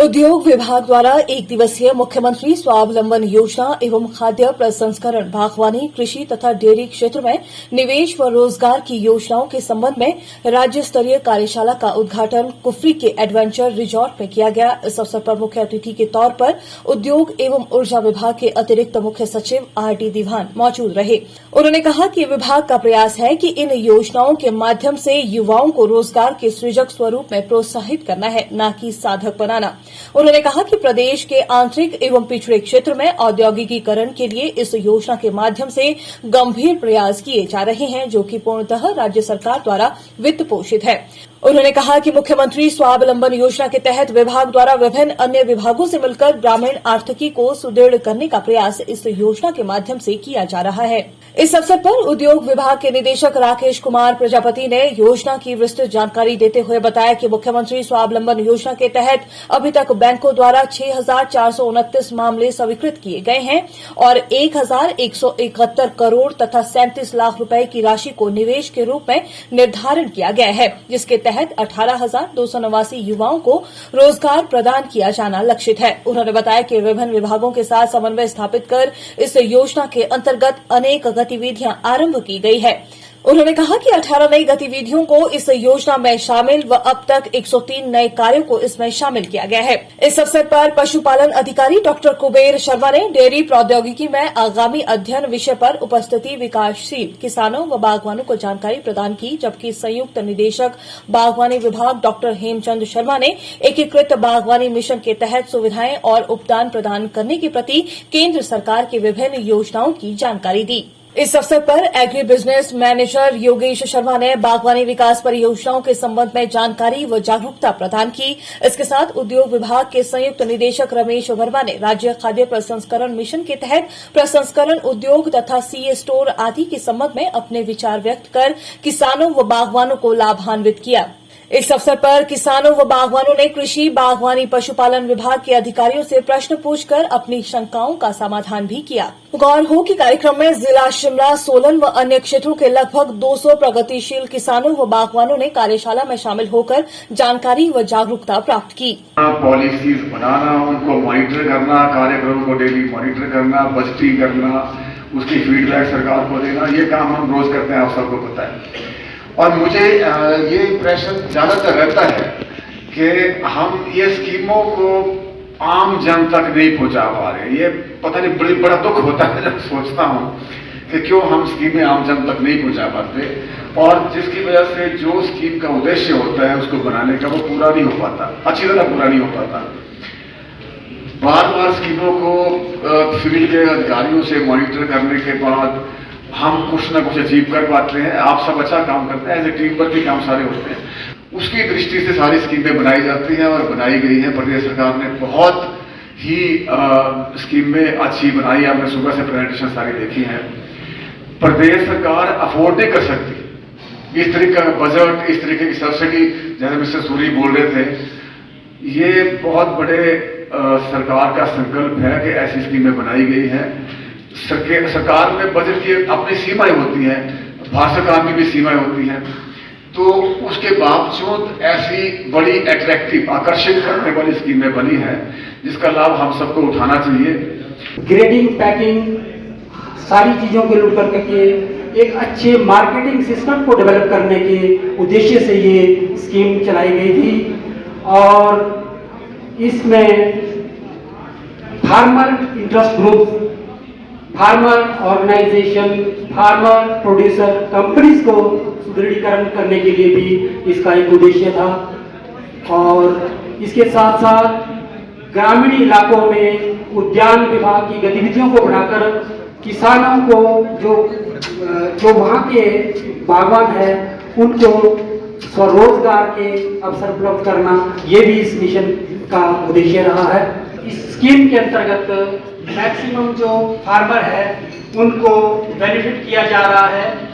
उद्योग विभाग द्वारा एक दिवसीय मुख्यमंत्री स्वावलंबन योजना एवं खाद्य प्रसंस्करण, बागवानी, कृषि तथा डेयरी क्षेत्र में निवेश व रोजगार की योजनाओं के संबंध में राज्य स्तरीय कार्यशाला का उद्घाटन कुफरी के एडवेंचर रिजॉर्ट में किया गया। इस अवसर पर मुख्य अतिथि के तौर पर उद्योग एवं ऊर्जा विभाग के अतिरिक्त मुख्य सचिव आर.डी. दीवान मौजूद रहे। उन्होंने कहा कि विभाग का प्रयास है कि इन योजनाओं के माध्यम से युवाओं को रोजगार के सृजक स्वरूप में प्रोत्साहित करना है, न कि साधक बनाना। उन्होंने कहा कि प्रदेश के आंतरिक एवं पिछड़े क्षेत्र में औद्योगिकीकरण के लिए इस योजना के माध्यम से गंभीर प्रयास किए जा रहे हैं, जो कि पूर्णतः राज्य सरकार द्वारा वित्त पोषित है। उन्होंने कहा कि मुख्यमंत्री स्वावलंबन योजना के तहत विभाग द्वारा विभिन्न अन्य विभागों से मिलकर ग्रामीण आर्थिकी को सुदृढ़ करने का प्रयास इस योजना के माध्यम से किया जा रहा है। इस अवसर पर उद्योग विभाग के निदेशक राकेश कुमार प्रजापति ने योजना की विस्तृत जानकारी देते हुए बताया कि मुख्यमंत्री स्वावलंबन योजना के तहत अभी तक बैंकों द्वारा 6,429 मामले स्वीकृत किए गए हैं और 1,171 करोड़ तथा 37 लाख रुपए की राशि को निवेश के रूप में निर्धारण किया गया है, जिसके तहत 18,289 युवाओं को रोजगार प्रदान किया जाना लक्षित है। उन्होंने बताया कि विभिन्न विभागों के साथ समन्वय स्थापित कर इस योजना के अंतर्गत अनेक गतिविधियां आरंभ की गई है। उन्होंने कहा कि 18 नई गतिविधियों को इस योजना में शामिल व अब तक 103 नए कार्यों को इसमें शामिल किया गया है। इस अवसर पर पशुपालन अधिकारी डॉक्टर कुबेर शर्मा ने डेयरी प्रौद्योगिकी में आगामी अध्ययन विषय पर उपस्थिति विकासशील किसानों व बागवानों को जानकारी प्रदान की, जबकि संयुक्त निदेशक बागवानी विभाग डॉक्टर हेमचंद शर्मा ने एकीकृत बागवानी मिशन के तहत सुविधाएं और उपदान प्रदान करने के प्रति केंद्र सरकार की विभिन्न योजनाओं की जानकारी दी। इस अवसर पर agri business manager Yogesh Sharma ने बागवानी विकास परियोजनाओं के संबंध में जानकारी व जागरूकता प्रदान की। इसके साथ उद्योग विभाग के संयुक्त निदेशक रमेश वर्मा ने राज्य खाद्य प्रसंस्करण मिशन के तहत प्रसंस्करण उद्योग तथा सीए स्टोर आदि के संबंध में अपने विचार व्यक्त कर किसानों व बागवानों को लाभान्वित किया। इस अवसर पर किसानों व बागवानों ने कृषि, बागवानी, पशुपालन विभाग के अधिकारियों से प्रश्न पूछकर अपनी शंकाओं का समाधान भी किया। गौर हो कि कार्यक्रम में जिला शिमला, सोलन व अन्य क्षेत्रों के लगभग 200 प्रगतिशील किसानों व बागवानों ने कार्यशाला में शामिल होकर जानकारी व जागरूकता प्राप्त की। पॉलिसीज बनाना, उनको मॉनिटर करना, कार्यक्रमों को डेली मॉनिटर करना, बजटिंग करना, उसकी फीडबैक सरकार को देना, ये काम हम रोज करते हैं, आप सबको पता है। और मुझे ये इम्प्रेशन ज्यादातर रहता है कि हम ये स्कीमों को आम जन तक नहीं पहुंचा पा रहे। ये पता नहीं, बड़ा दुख होता है जब सोचता हूँ कि क्यों हम स्कीमें आम जन तक नहीं पहुंचा पाते, और जिसकी वजह से जो स्कीम का उद्देश्य होता है उसको बनाने का, वो पूरा नहीं हो पाता, अच्छी तरह पूरा नहीं हो पाता। बार बार स्कीमों को फील्ड के अधिकारियों से मॉनिटर करने के बाद हम कुछ ना कुछ अचीव कर पाते हैं। आप सब अच्छा काम करते हैं, एज ए टीम वर्क के काम सारे होते हैं। उसकी दृष्टि से सारी स्कीमें बनाई जाती हैं और बनाई गई हैं। प्रदेश सरकार ने बहुत ही स्कीमें अच्छी बनाई। आपने सुबह से प्रेजेंटेशन सारी देखी हैं। प्रदेश सरकार अफोर्ड नहीं कर सकती इस तरीके का बजट, इस तरीके की सब्सिडी, जैसे मिस्टर सूरी बोल रहे थे। ये बहुत बड़े सरकार का संकल्प है कि ऐसी स्कीमें बनाई गई हैं। सरकार में बजट की अपनी सीमाएं होती हैं, भारत सरकार में भी सीमाएं होती हैं, तो उसके बावजूद ऐसी बड़ी अट्रैक्टिव, आकर्षित करने वाली स्कीमें बनी हैं, जिसका लाभ हम सबको उठाना चाहिए। ग्रेडिंग, पैकिंग, सारी चीजों को लूट करके एक अच्छे मार्केटिंग सिस्टम को डेवलप करने के उद्देश्य से ये स्कीम चलाई गई थी। और इसमें farmer interest group, farmer organisation, farmer producer companies को सुदृढ़ीकरण करने के लिए भी इसका एक उद्देश्य था। और इसके साथ साथ ग्रामीण इलाकों में उद्यान विभाग की गतिविधियों को बढ़ाकर किसानों को जो वहाँ के बागवान है उनको स्वरोजगार के अवसर उपलब्ध करना, ये भी इस मिशन का उद्देश्य रहा है। इस स्कीम के अंतर्गत मैक्सिमम जो फार्मर है उनको बेनिफिट किया जा रहा है।